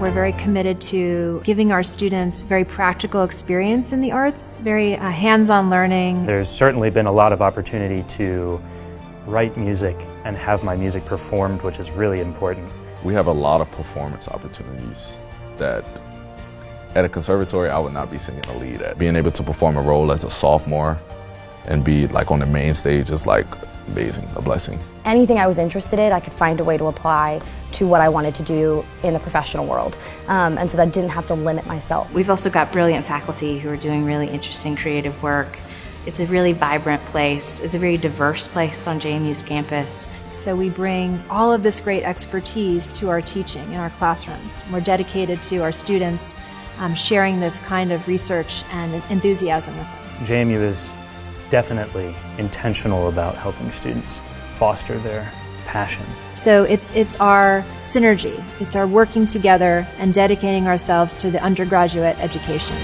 We're very committed to giving our students very practical experience in the arts, very hands-on learning. There's certainly been a lot of opportunity to write music and have my music performed, which is really important. We have a lot of performance opportunities that at a conservatory I would not be singing a lead at. Being able to perform a role as a sophomore and be like on the main stage is like amazing, a blessing. Anything I was interested in, I could find a way to apply to what I wanted to do in the professional world. And so that I didn't have to limit myself. We've also got brilliant faculty who are doing really interesting creative work. It's a really vibrant place. It's a very diverse place on JMU's campus. So we bring all of this great expertise to our teaching in our classrooms. We're dedicated to our students sharing this kind of research and enthusiasm with them. JMU is definitely intentional about helping students foster their passion. So it's our synergy. It's our working together and dedicating ourselves to the undergraduate education.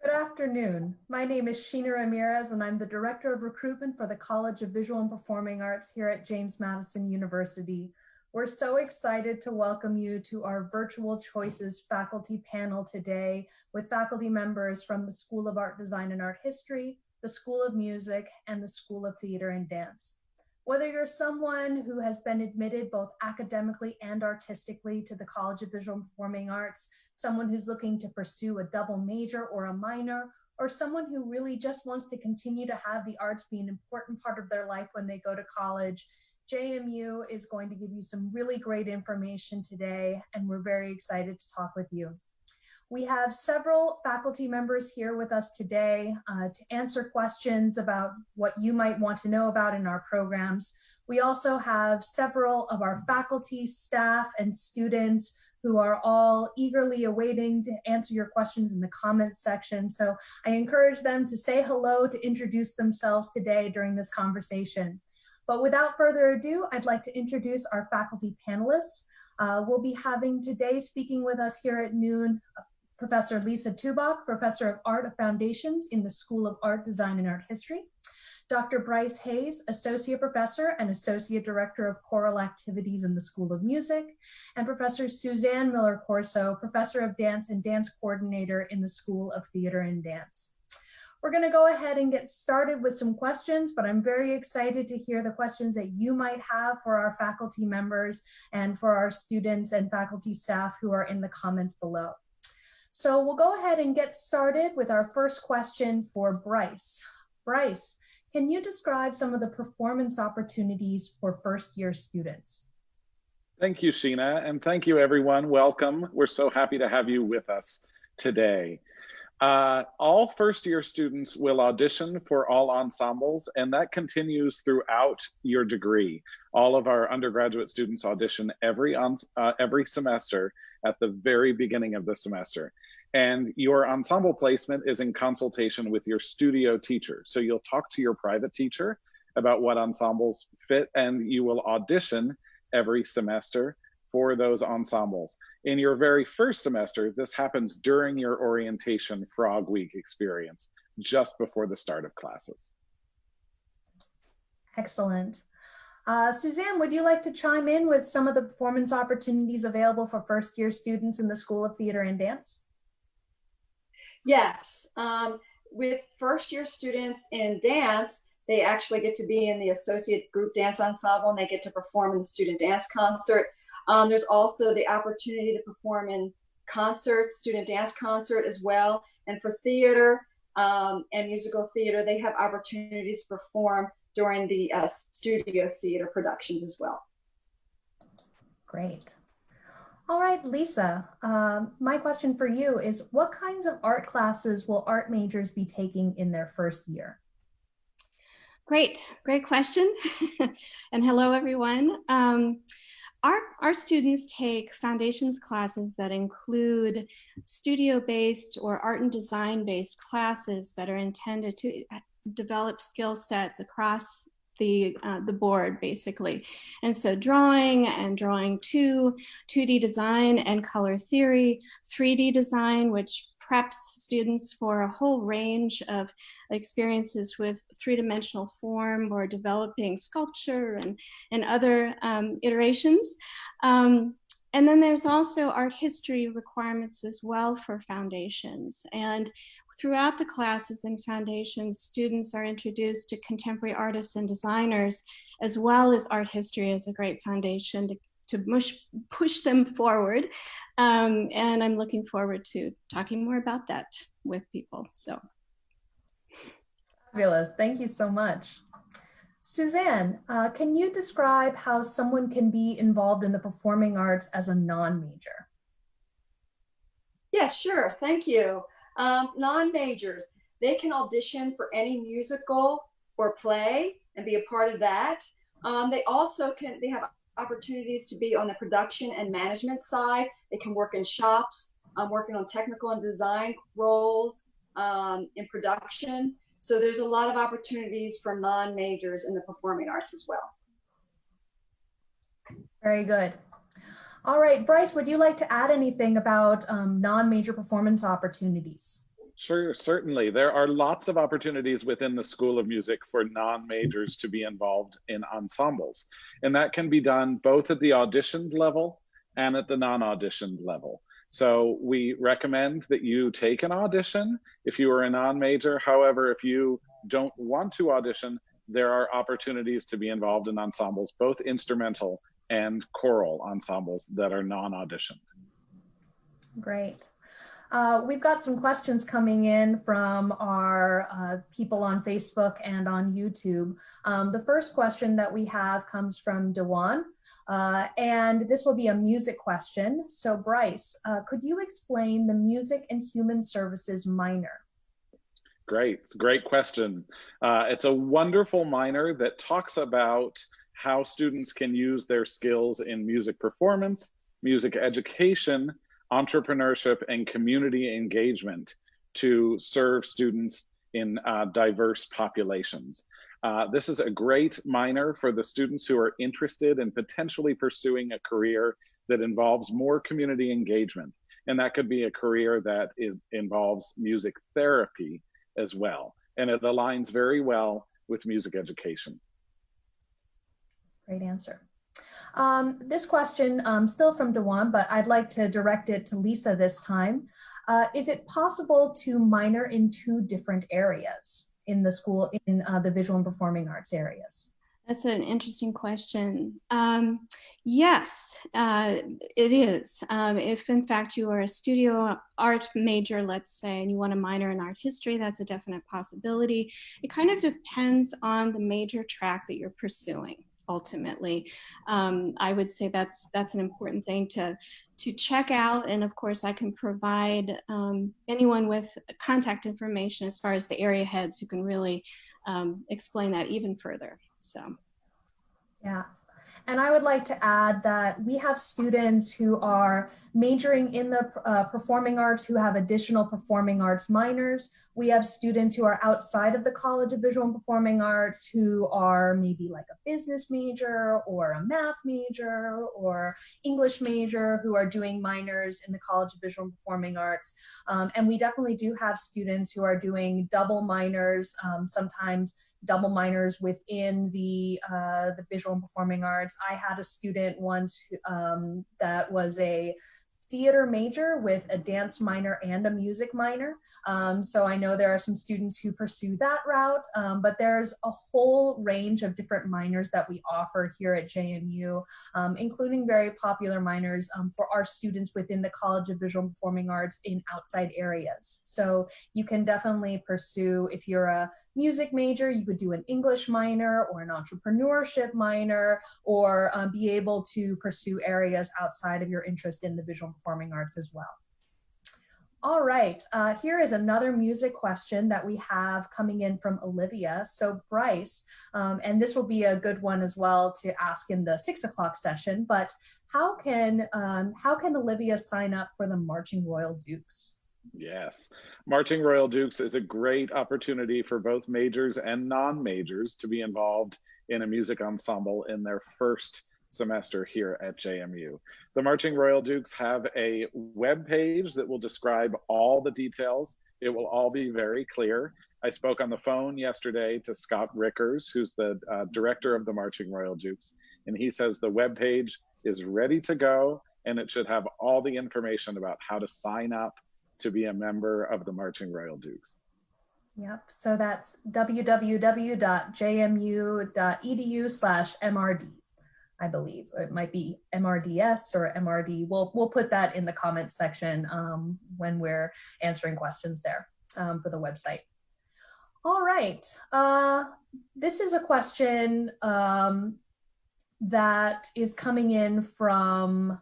Good afternoon. My name is Sheena Ramirez, and I'm the Director of Recruitment for the College of Visual and Performing Arts here at James Madison University. We're so excited to welcome you to our Virtual Choices faculty panel today with faculty members from the School of Art Design and Art History, the School of Music, and the School of Theater and Dance. Whether you're someone who has been admitted both academically and artistically to the College of Visual and Performing Arts, someone who's looking to pursue a double major or a minor, or someone who really just wants to continue to have the arts be an important part of their life when they go to college, JMU is going to give you some really great information today, and we're very excited to talk with you. We have several faculty members here with us today to answer questions about what you might want to know about in our programs. We also have several of our faculty, staff, and students who are all eagerly awaiting to answer your questions in the comments section. So I encourage them to say hello, to introduce themselves today during this conversation. But without further ado, I'd like to introduce our faculty panelists. We'll be having today speaking with us here at noon, Professor Lisa Tubach, Professor of Art of Foundations in the School of Art, Design, and Art History. Dr. Bryce Hayes, Associate Professor and Associate Director of Choral Activities in the School of Music. And Professor Suzanne Miller-Corso, Professor of Dance and Dance Coordinator in the School of Theater and Dance. We're going to go ahead and get started with some questions, but I'm very excited to hear the questions that you might have for our faculty members and for our students and faculty staff who are in the comments below. So we'll go ahead and get started with our first question for Bryce. Bryce, can you describe some of the performance opportunities for first-year students? Thank you, Sheena, and thank you, everyone. Welcome. We're so happy to have you with us today. All first-year students will audition for all ensembles, and that continues throughout your degree. All of our undergraduate students audition every semester at the very beginning of the semester. And your ensemble placement is in consultation with your studio teacher. So you'll talk to your private teacher about what ensembles fit, and you will audition every semester for those ensembles. In your very first semester, this happens during your orientation Frog Week experience, just before the start of classes. Excellent. Suzanne, would you like to chime in with some of the performance opportunities available for first-year students in the School of Theater and Dance? Yes. With first-year students in dance, they actually get to be in the associate group dance ensemble, and they get to perform in the student dance concert. There's also the opportunity to perform in concerts, student dance concert as well. And for theater and musical theater, they have opportunities to perform during the studio theater productions as well. Great. All right, Lisa, my question for you is, what kinds of art classes will art majors be taking in their first year? Great question. And hello, everyone. Our students take foundations classes that include studio-based or art and design-based classes that are intended to develop skill sets across the board, basically. And so drawing and drawing 2D design and color theory, 3D design, which preps students for a whole range of experiences with three-dimensional form or developing sculpture and other iterations. And then there's also art history requirements as well for foundations. And throughout the classes in foundations, students are introduced to contemporary artists and designers, as well as art history as a great foundation to push them forward. And I'm looking forward to talking more about that with people. So. Fabulous, thank you so much. Suzanne, can you describe how someone can be involved in the performing arts as a non-major? Yeah, sure, thank you. Non-majors, they can audition for any musical or play and be a part of that. They also they have opportunities to be on the production and management side. They can work in shops, working on technical and design roles in production. So there's a lot of opportunities for non-majors in the performing arts as well. Very good. All right, Bryce, would you like to add anything about non-major performance opportunities? Sure, certainly. There are lots of opportunities within the School of Music for non-majors to be involved in ensembles. And that can be done both at the auditioned level and at the non-auditioned level. So we recommend that you take an audition if you are a non-major. However, if you don't want to audition, there are opportunities to be involved in ensembles, both instrumental and choral ensembles that are non-auditioned. Great. We've got some questions coming in from our people on Facebook and on YouTube. The first question that we have comes from Dewan, and this will be a music question. So Bryce, could you explain the Music and Human Services minor? Great, it's a great question. It's a wonderful minor that talks about how students can use their skills in music performance, music education, entrepreneurship, and community engagement to serve students in diverse populations. This is a great minor for the students who are interested in potentially pursuing a career that involves more community engagement. And that could be a career that involves music therapy as well. And it aligns very well with music education. Great answer. This question, still from Dewan, but I'd like to direct it to Lisa this time. Is it possible to minor in two different areas in the school, in the visual and performing arts areas? That's an interesting question. Yes, it is. If in fact you are a studio art major, let's say, and you want to minor in art history, that's a definite possibility. It kind of depends on the major track that you're pursuing. Ultimately, I would say that's an important thing to check out. And of course, I can provide anyone with contact information as far as the area heads who can really explain that even further. So, yeah. And I would like to add that we have students who are majoring in the performing arts who have additional performing arts minors. We have students who are outside of the College of Visual and Performing Arts who are maybe like a business major or a math major or English major who are doing minors in the College of Visual and Performing Arts. And we definitely do have students who are doing double minors, sometimes double minors within the visual and performing arts. I had a student once that was a theater major with a dance minor and a music minor. So I know there are some students who pursue that route, but there's a whole range of different minors that we offer here at JMU, including very popular minors for our students within the College of Visual and Performing Arts in outside areas. So you can definitely pursue, if you're a music major, you could do an English minor or an entrepreneurship minor, or be able to pursue areas outside of your interest in the visual and performing arts as well. All right, here is another music question that we have coming in from Olivia. So Bryce, and this will be a good one as well to ask in the 6 o'clock session, but how can Olivia sign up for the Marching Royal Dukes? Yes, Marching Royal Dukes is a great opportunity for both majors and non-majors to be involved in a music ensemble in their first semester here at JMU. The Marching Royal Dukes have a web page that will describe all the details. It will all be very clear. I spoke on the phone yesterday to Scott Rickers, who's the director of the Marching Royal Dukes, and he says the web page is ready to go, and it should have all the information about how to sign up to be a member of the Marching Royal Dukes. Yep, so that's www.jmu.edu/MRDs, I believe. It might be MRDS or MRD. We'll put that in the comments section when we're answering questions there for the website. All right, this is a question that is coming in from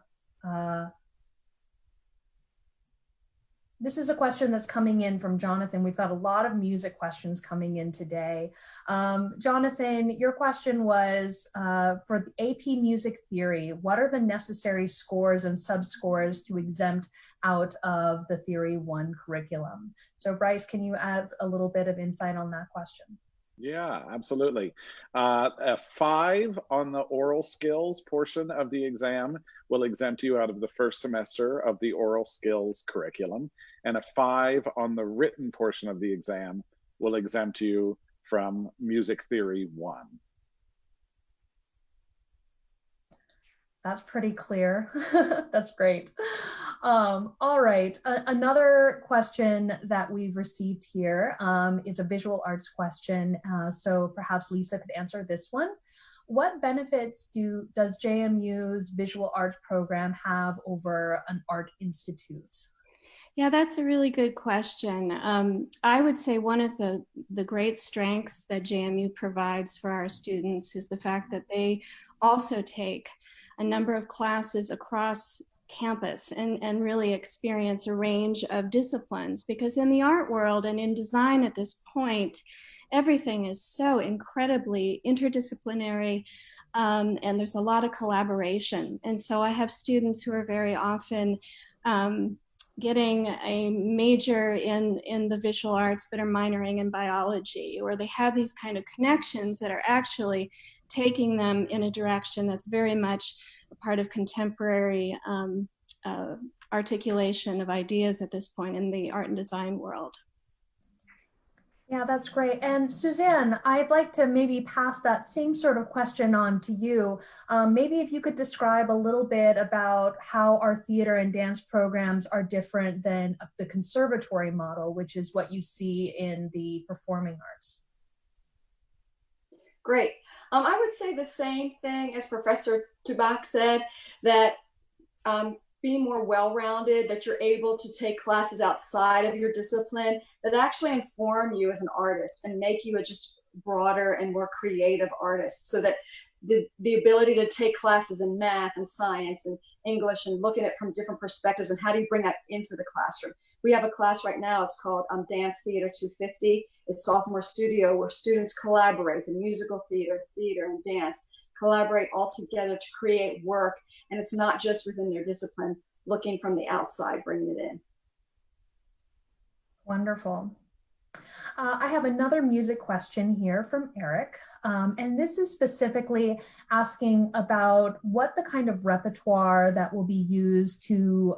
Jonathan. We've got a lot of music questions coming in today. Jonathan, your question was for the AP Music Theory, what are the necessary scores and sub-scores to exempt out of the Theory 1 curriculum? So Bryce, can you add a little bit of insight on that question? Yeah, absolutely. A 5 on the oral skills portion of the exam will exempt you out of the first semester of the oral skills curriculum, and a 5 on the written portion of the exam will exempt you from Music Theory 1. That's pretty clear. That's great. All right, another question that we've received here is a visual arts question. So perhaps Lisa could answer this one. What benefits does JMU's visual arts program have over an art institute? Yeah, that's a really good question. I would say one of the great strengths that JMU provides for our students is the fact that they also take a number of classes across campus and really experience a range of disciplines, because in the art world and in design at this point, everything is so incredibly interdisciplinary, and there's a lot of collaboration. And so I have students who are very often getting a major in the visual arts but are minoring in biology, or they have these kind of connections that are actually taking them in a direction that's very much a part of contemporary articulation of ideas at this point in the art and design world. Yeah, that's great. And Suzanne, I'd like to maybe pass that same sort of question on to you. Maybe if you could describe a little bit about how our theater and dance programs are different than the conservatory model, which is what you see in the performing arts. Great. I would say the same thing as Professor Tubach said, that being more well-rounded, that you're able to take classes outside of your discipline that actually inform you as an artist and make you a just broader and more creative artist, so that the ability to take classes in math and science and English and look at it from different perspectives and how do you bring that into the classroom. We have a class right now, it's called Dance Theater 250. It's sophomore studio where students collaborate, the musical theater, and dance, collaborate all together to create work. And it's not just within their discipline, looking from the outside, bringing it in. Wonderful. I have another music question here from Eric. And this is specifically asking about what the kind of repertoire that will be used to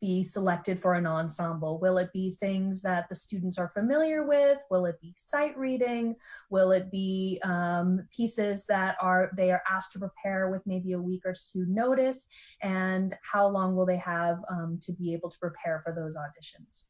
be selected for an ensemble. Will it be things that the students are familiar with? Will it be sight reading? Will it be pieces that they are asked to prepare with maybe a week or two notice? And how long will they have to be able to prepare for those auditions?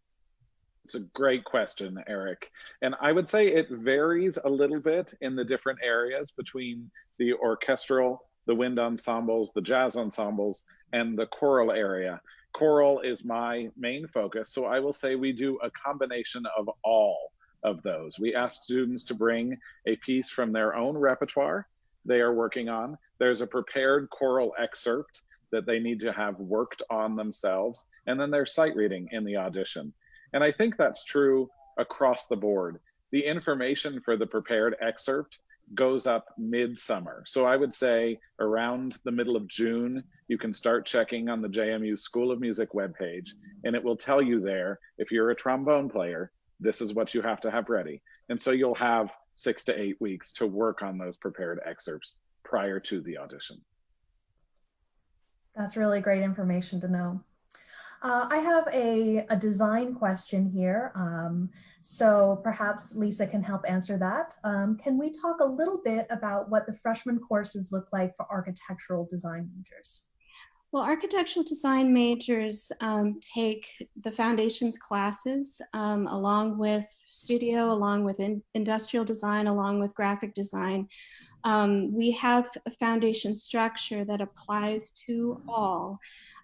It's a great question, Eric. And I would say it varies a little bit in the different areas between the orchestral, the wind ensembles, the jazz ensembles, and the choral area. Choral is my main focus, so I will say we do a combination of all of those. We ask students to bring a piece from their own repertoire they are working on. There's a prepared choral excerpt that they need to have worked on themselves, and then there's sight reading in the audition. And I think that's true across the board. The information for the prepared excerpt goes up mid-summer. So I would say around the middle of June, you can start checking on the JMU School of Music webpage, and it will tell you there, if you're a trombone player, this is what you have to have ready. And so you'll have 6 to 8 weeks to work on those prepared excerpts prior to the audition. That's really great information to know. I have a design question here, so perhaps Lisa can help answer that. Can we talk a little bit about what the freshman courses look like for architectural design majors? Well, architectural design majors take the foundations classes along with studio, along with industrial design, along with graphic design. We have a foundation structure that applies to all.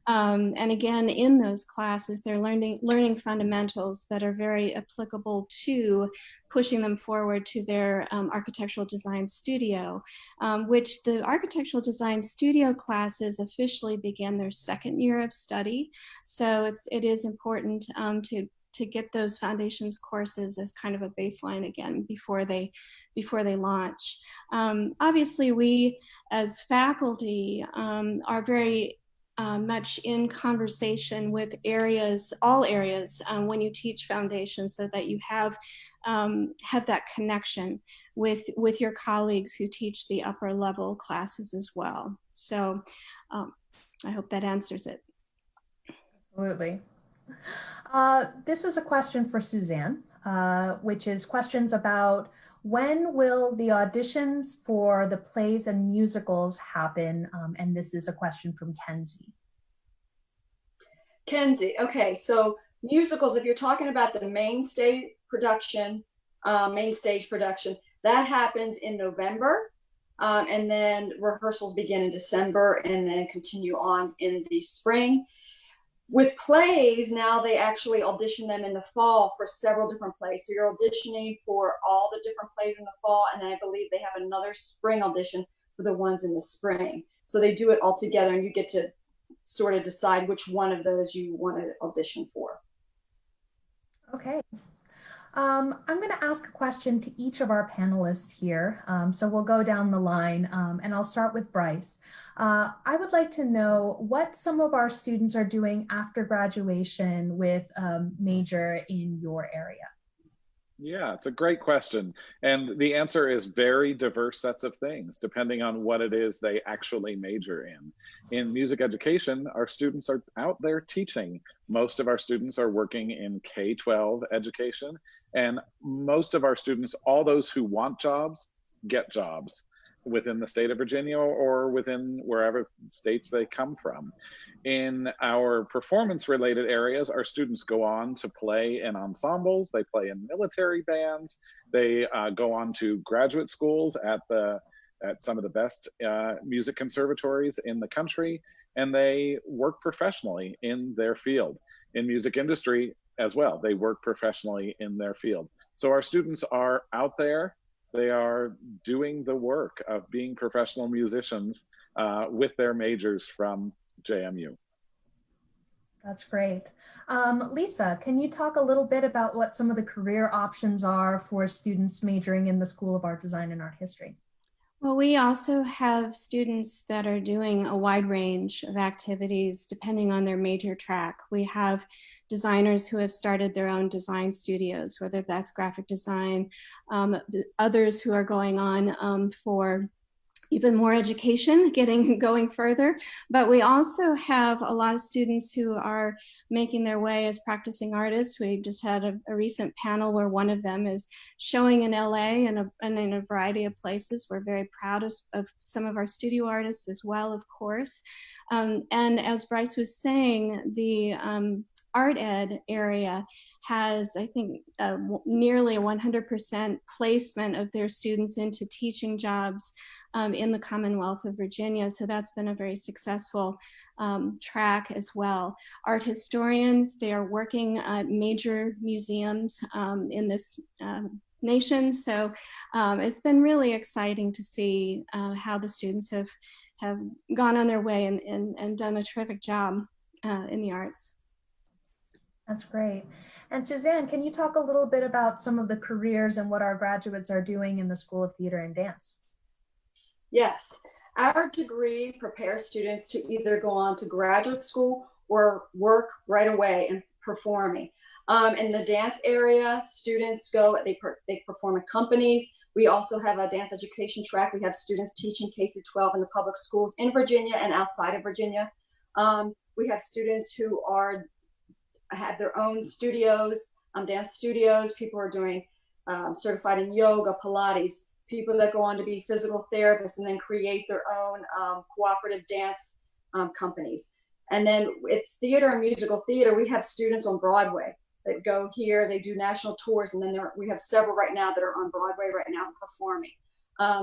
And again, in those classes, they're learning fundamentals that are very applicable to pushing them forward to their architectural design studio, which the architectural design studio classes officially begin their second year of study. So it is important to get those foundations courses as kind of a baseline again before they launch. Obviously, we as faculty are very much in conversation with all areas, when you teach foundations, so that you have that connection with your colleagues who teach the upper level classes as well. So I hope that answers it. Absolutely. This is a question for Suzanne, which is questions about when will the auditions for the plays and musicals happen? And this is a question from Kenzie. Kenzie, okay, so musicals, if you're talking about the main stage production, that happens in November. And then rehearsals begin in December and then continue on in the spring. With plays, now they actually audition them in the fall for several different plays. So you're auditioning for all the different plays in the fall, and then I believe they have another spring audition for the ones in the spring. So they do it all together, and you get to sort of decide which one of those you want to audition for. Okay. I'm going to ask a question to each of our panelists here. So we'll go down the line, and I'll start with Bryce. I would like to know what some of our students are doing after graduation with a major in your area. Yeah, it's a great question. And the answer is very diverse sets of things, depending on what it is they actually major in. In music education, our students are out there teaching. Most of our students are working in K-12 education. And most of our students, all those who want jobs, get jobs within the state of Virginia or within wherever states they come from. In our performance-related areas, our students go on to play in ensembles, they play in military bands, they go on to graduate schools at some of the best music conservatories in the country, and they work professionally in their field. In music industry as well, they work professionally in their field. So our students are out there, they are doing the work of being professional musicians with their majors from JMU. That's great. Lisa, can you talk a little bit about what some of the career options are for students majoring in the School of Art Design and Art History? Well, we also have students that are doing a wide range of activities depending on their major track. We have designers who have started their own design studios, whether that's graphic design, others who are going on for even more education, going further. But we also have a lot of students who are making their way as practicing artists. We just had a recent panel where one of them is showing in LA and in a variety of places. We're very proud of some of our studio artists as well, of course. And as Bryce was saying, the art ed area has, I think, nearly a 100% placement of their students into teaching jobs in the Commonwealth of Virginia. So that's been a very successful track as well. Art historians, they are working at major museums in this nation. So it's been really exciting to see how the students have gone on their way and done a terrific job in the arts. That's great. And Suzanne, can you talk a little bit about some of the careers and what our graduates are doing in the School of Theater and Dance? Yes, our degree prepares students to either go on to graduate school or work right away in performing. In the dance area, students go, they perform in companies. We also have a dance education track. We have students teaching K through 12 in the public schools in Virginia and outside of Virginia. We have students who have their own studios, dance studios. People are doing certified in yoga, Pilates, people that go on to be physical therapists and then create their own cooperative dance companies. And then it's theater and musical theater. We have students on Broadway that go here, they do national tours, and then we have several right now that are on Broadway right now performing.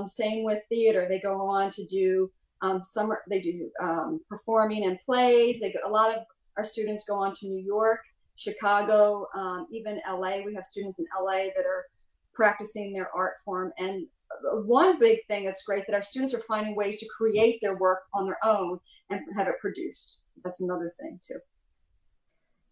Same with theater, they go on to do performing and plays. A lot of our students go on to New York, Chicago, even LA. We have students in LA that are practicing their art form. And one big thing that's great, that our students are finding ways to create their work on their own and have it produced. So that's another thing too.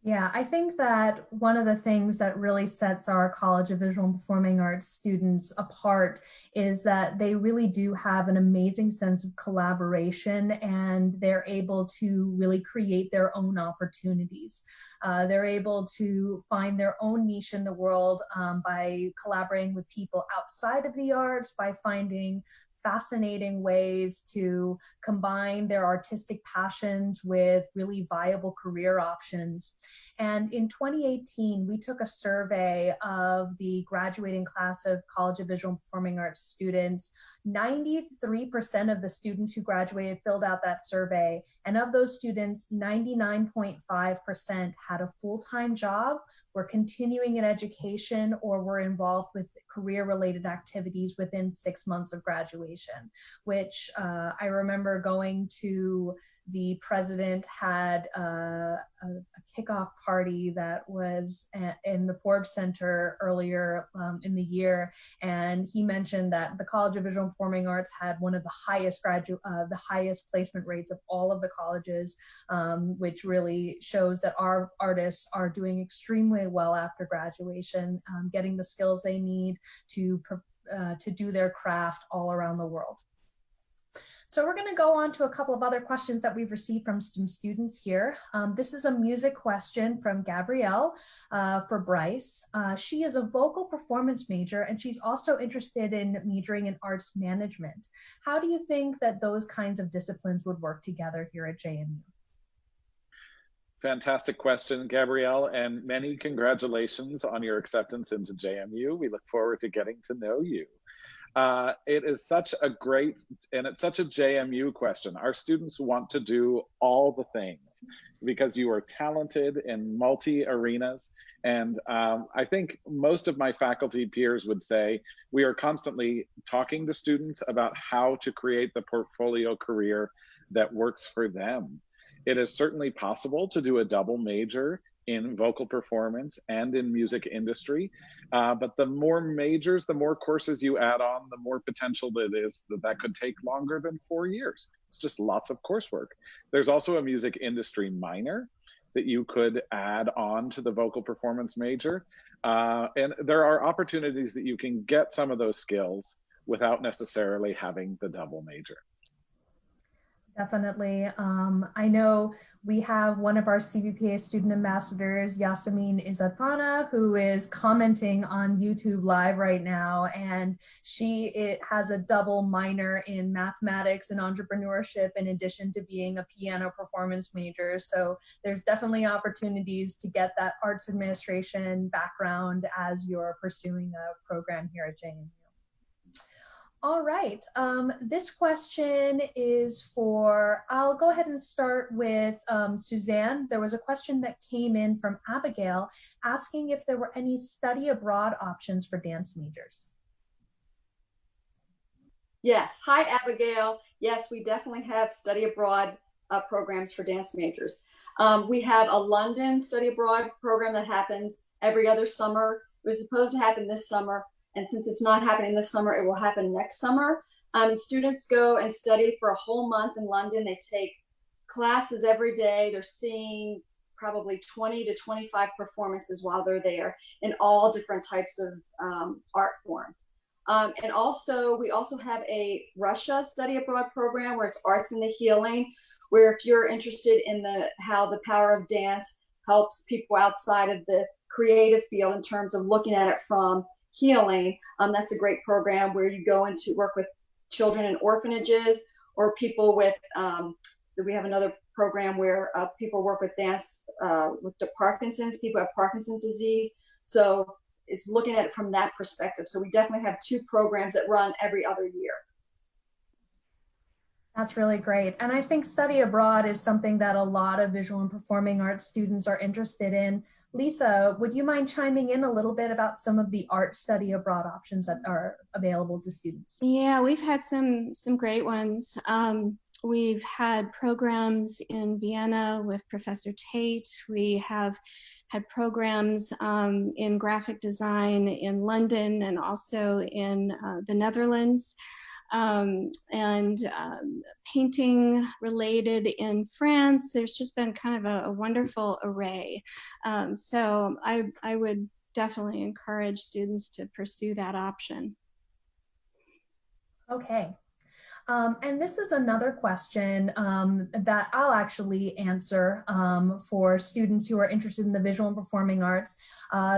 Yeah, I think that one of the things that really sets our College of Visual and Performing Arts students apart is that they really do have an amazing sense of collaboration, and they're able to really create their own opportunities. They're able to find their own niche in the world by collaborating with people outside of the arts, by finding fascinating ways to combine their artistic passions with really viable career options. And in 2018, we took a survey of the graduating class of College of Visual and Performing Arts students. 93% of the students who graduated filled out that survey. And of those students, 99.5% had a full-time job, were continuing in education, or were involved with career-related activities within 6 months of graduation, which I remember going to. The president had a kickoff party that was in the Forbes Center earlier in the year, and he mentioned that the College of Visual and Performing Arts had one of the highest placement rates of all of the colleges, which really shows that our artists are doing extremely well after graduation, getting the skills they need to do their craft all around the world. So we're going to go on to a couple of other questions that we've received from some students here. This is a music question from Gabrielle for Bryce. She is a vocal performance major, and she's also interested in majoring in arts management. How do you think that those kinds of disciplines would work together here at JMU? Fantastic question, Gabrielle, and many congratulations on your acceptance into JMU. We look forward to getting to know you. It is such a great, and it's such a JMU question. Our students want to do all the things because you are talented in multi arenas. And I think most of my faculty peers would say we are constantly talking to students about how to create the portfolio career that works for them. It is certainly possible to do a double major in vocal performance and in music industry. But the more majors, the more courses you add on, the more potential it is that could take longer than 4 years. It's just lots of coursework. There's also a music industry minor that you could add on to the vocal performance major. And there are opportunities that you can get some of those skills without necessarily having the double major. Definitely. I know we have one of our CVPA student ambassadors, Yasemin Izadfana, who is commenting on YouTube Live right now, and she has a double minor in mathematics and entrepreneurship in addition to being a piano performance major. So there's definitely opportunities to get that arts administration background as you're pursuing a program here at JMU. All right, this question is I'll go ahead and start with Suzanne. There was a question that came in from Abigail asking if there were any study abroad options for dance majors. Yes, hi Abigail. Yes, we definitely have study abroad programs for dance majors. We have a London study abroad program that happens every other summer. It was supposed to happen this summer. And since it's not happening this summer, it will happen next summer. And students go and study for a whole month in London. They take classes every day. They're seeing probably 20 to 25 performances while they're there in all different types of art forms. And also, we also have a Russia study abroad program where it's arts and the healing, where if you're interested in how the power of dance helps people outside of the creative field in terms of looking at it from healing, that's a great program where you go into work with children in orphanages or people with, we have another program where people work with dance with the Parkinson's, people have Parkinson's disease. So it's looking at it from that perspective. So we definitely have 2 programs that run every other year. That's really great. And I think study abroad is something that a lot of visual and performing arts students are interested in. Lisa, would you mind chiming in a little bit about some of the art study abroad options that are available to students? Yeah, we've had some great ones. We've had programs in Vienna with Professor Tate. We have had programs in graphic design in London and also in the Netherlands. And painting related in France. There's just been kind of a wonderful array. So I would definitely encourage students to pursue that option. Okay. And this is another question that I'll actually answer for students who are interested in the visual and performing arts.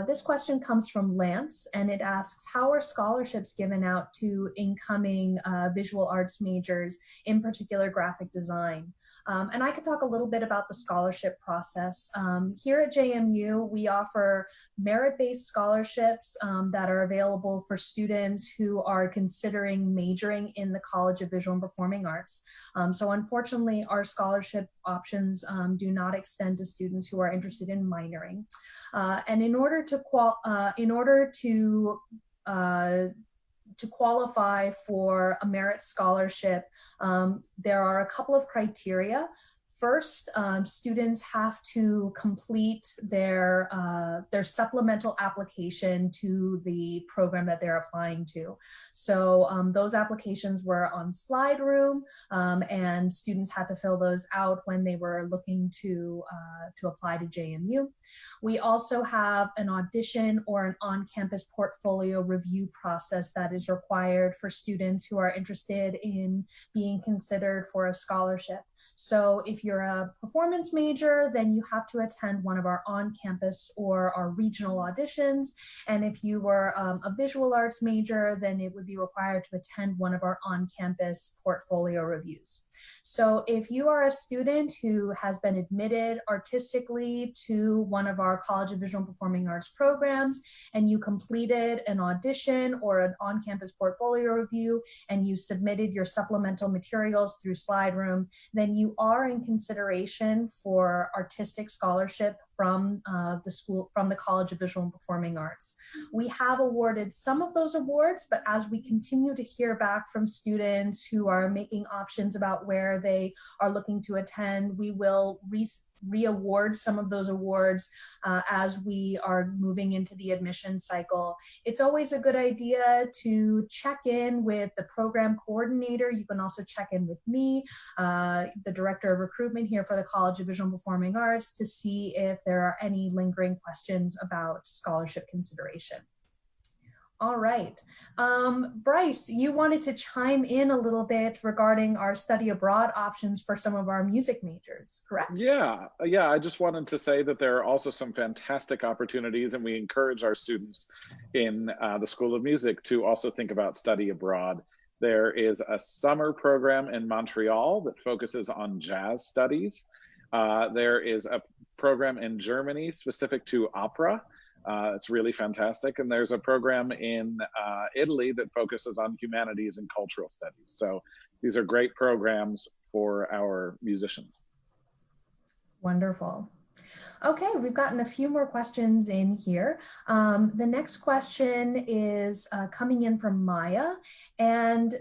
This question comes from Lance, and it asks, how are scholarships given out to incoming visual arts majors, in particular graphic design? And I could talk a little bit about the scholarship process. Here at JMU, we offer merit-based scholarships that are available for students who are considering majoring in the College of Visual and Performing Arts. So unfortunately, our scholarship options do not extend to students who are interested in minoring. And in order to qualify for a merit scholarship, there are a couple of criteria. First, students have to complete their supplemental application to the program that they're applying to. So those applications were on Slide Room, and students had to fill those out when they were looking to apply to JMU. We also have an audition or an on-campus portfolio review process that is required for students who are interested in being considered for a scholarship. So if you're a performance major, then you have to attend one of our on-campus or our regional auditions. And if you were a visual arts major, then it would be required to attend one of our on-campus portfolio reviews. So if you are a student who has been admitted artistically to one of our College of Visual and Performing Arts programs, and you completed an audition or an on-campus portfolio review, and you submitted your supplemental materials through Slide Room, then you are in consideration for artistic scholarship from the College of Visual and Performing Arts. We have awarded some of those awards, but as we continue to hear back from students who are making options about where they are looking to attend, we will re-award some of those awards as we are moving into the admission cycle. It's always a good idea to check in with the program coordinator. You can also check in with me, the director of recruitment here for the College of Visual and Performing Arts, to see if there are any lingering questions about scholarship consideration. All right. Bryce, you wanted to chime in a little bit regarding our study abroad options for some of our music majors, correct? Yeah, I just wanted to say that there are also some fantastic opportunities, and we encourage our students in the School of Music to also think about study abroad. There is a summer program in Montreal that focuses on jazz studies. There is a program in Germany specific to opera. It's really fantastic. And there's a program in Italy that focuses on humanities and cultural studies. So these are great programs for our musicians. Wonderful. Okay, we've gotten a few more questions in here. The next question is coming in from Maya, and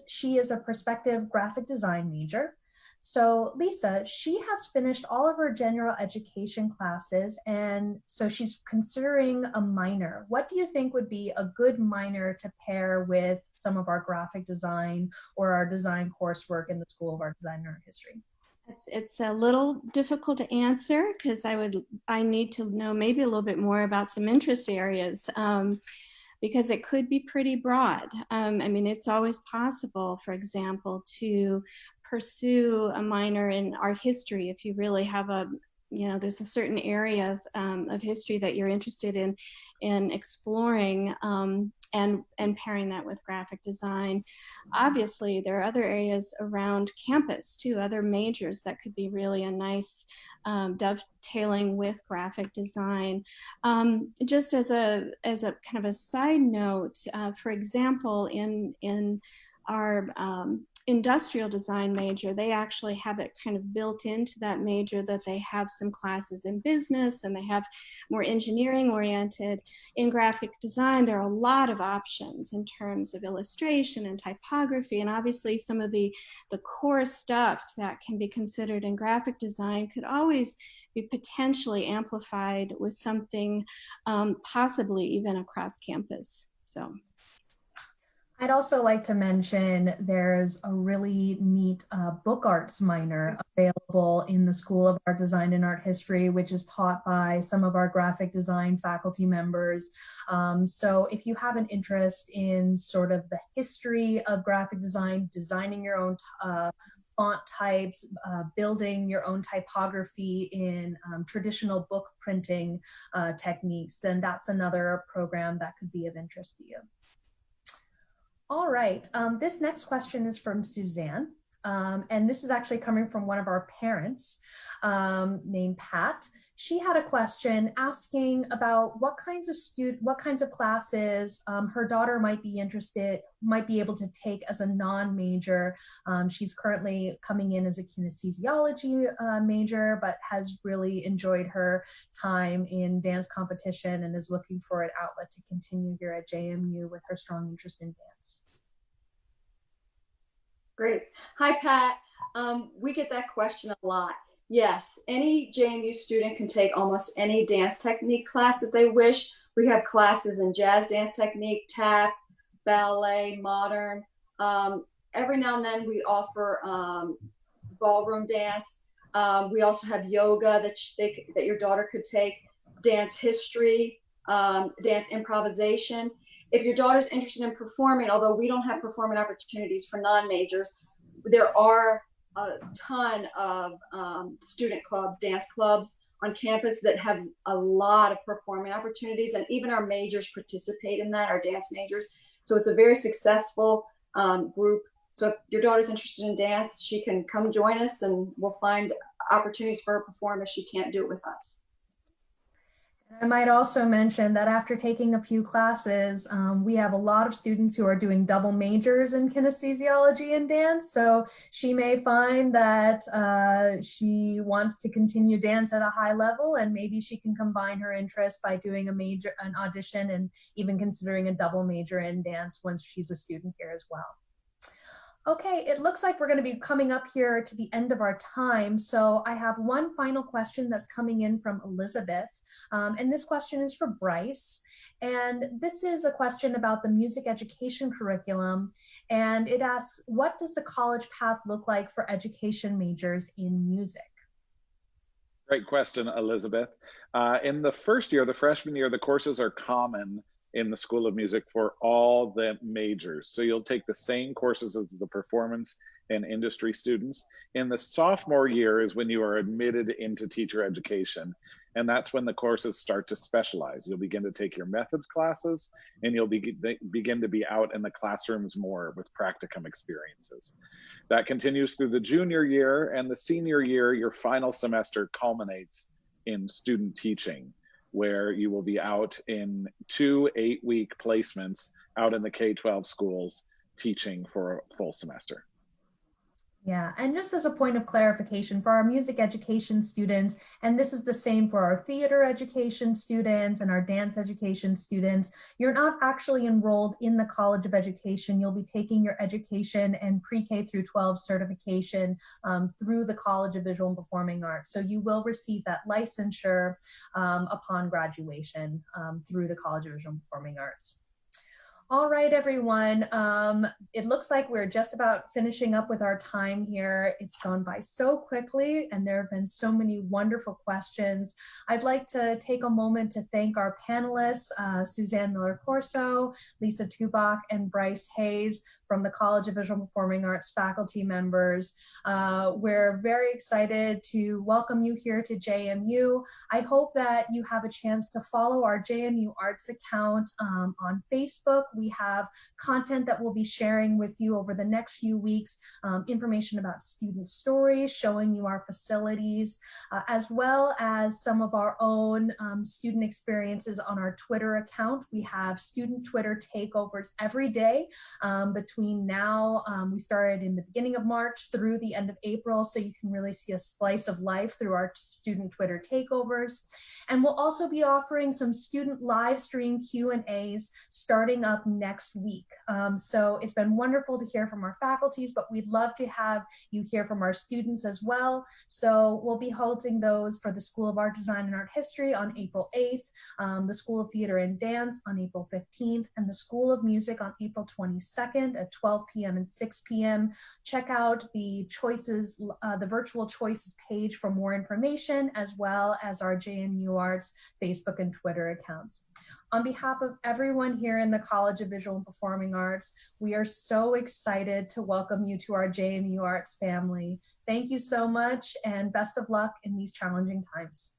she is a prospective graphic design major. So Lisa, she has finished all of her general education classes, and so she's considering a minor. What do you think would be a good minor to pair with some of our graphic design or our design coursework in the School of Art, Design, and Art History? It's a little difficult to answer because I need to know maybe a little bit more about some interest areas. Because it could be pretty broad. I mean, it's always possible, for example, to pursue a minor in art history if you really have there's a certain area of history that you're interested in exploring. and pairing that with graphic design. Obviously, there are other areas around campus too, other majors that could be really a nice dovetailing with graphic design. Just as a kind of a side note, for example, in our industrial design major, they actually have it kind of built into that major that they have some classes in business and they have more engineering oriented. In graphic design, there are a lot of options in terms of illustration and typography, and obviously some of the core stuff that can be considered in graphic design could always be potentially amplified with something possibly even across campus. So I'd also like to mention there's a really neat book arts minor available in the School of Art Design and Art History, which is taught by some of our graphic design faculty members. So if you have an interest in sort of the history of graphic design, designing your own font types, building your own typography in traditional book printing techniques, then that's another program that could be of interest to you. All right, this next question is from Suzanne, and this is actually coming from one of our parents named Pat. She had a question asking about what kinds of classes her daughter might be able to take as a non-major. She's currently coming in as a kinesiology major, but has really enjoyed her time in dance competition and is looking for an outlet to continue here at JMU with her strong interest in dance. Great. Hi, Pat. We get that question a lot. Yes, any JMU student can take almost any dance technique class that they wish. We have classes in jazz dance technique, tap, ballet, modern. Every now and then we offer ballroom dance. We also have yoga that your daughter could take, dance history, dance improvisation. If your daughter's interested in performing, although we don't have performing opportunities for non-majors, there are a ton of student clubs, dance clubs on campus that have a lot of performing opportunities, and even our majors participate in that, our dance majors. So it's a very successful group. So if your daughter's interested in dance, she can come join us and we'll find opportunities for her to perform if she can't do it with us. I might also mention that after taking a few classes, we have a lot of students who are doing double majors in kinesiology and dance. So she may find that she wants to continue dance at a high level, and maybe she can combine her interest by doing an audition and even considering a double major in dance once she's a student here as well. Okay, it looks like we're going to be coming up here to the end of our time. So I have one final question that's coming in from Elizabeth. And this question is for Bryce. And this is a question about the music education curriculum. And it asks, what does the college path look like for education majors in music? Great question, Elizabeth. In the first year, the freshman year, the courses are common in the School of Music for all the majors. So you'll take the same courses as the performance and industry students. In the sophomore year is when you are admitted into teacher education. And that's when the courses start to specialize. You'll begin to take your methods classes and you'll begin to be out in the classrooms more with practicum experiences. That continues through the junior year, and the senior year, your final semester culminates in student teaching, where you will be out in 2 8-week placements out in the K-12 schools teaching for a full semester. Yeah, and just as a point of clarification for our music education students, and this is the same for our theater education students and our dance education students, you're not actually enrolled in the College of Education. You'll be taking your education and pre-K through 12 certification through the College of Visual and Performing Arts. So you will receive that licensure upon graduation through the College of Visual and Performing Arts. All right, everyone. It looks like we're just about finishing up with our time here. It's gone by so quickly, and there have been so many wonderful questions. I'd like to take a moment to thank our panelists, Suzanne Miller-Corso, Lisa Tubach, and Bryce Hayes, from the College of Visual and Performing Arts faculty members. We're very excited to welcome you here to JMU. I hope that you have a chance to follow our JMU Arts account on Facebook. We have content that we'll be sharing with you over the next few weeks, information about student stories, showing you our facilities, as well as some of our own student experiences on our Twitter account. We have student Twitter takeovers every day between now, we started in the beginning of March through the end of April, so you can really see a slice of life through our student Twitter takeovers. And we'll also be offering some student live stream Q&As starting up next week. So it's been wonderful to hear from our faculties, but we'd love to have you hear from our students as well. So we'll be holding those for the School of Art Design and Art History on April 8th, the School of Theater and Dance on April 15th, and the School of Music on April 22nd at 12 p.m. and 6 p.m. Check out the choices, the virtual choices page for more information, as well as our JMU Arts Facebook and Twitter accounts. On behalf of everyone here in the College of Visual and Performing Arts, we are so excited to welcome you to our JMU Arts family. Thank you so much, and best of luck in these challenging times.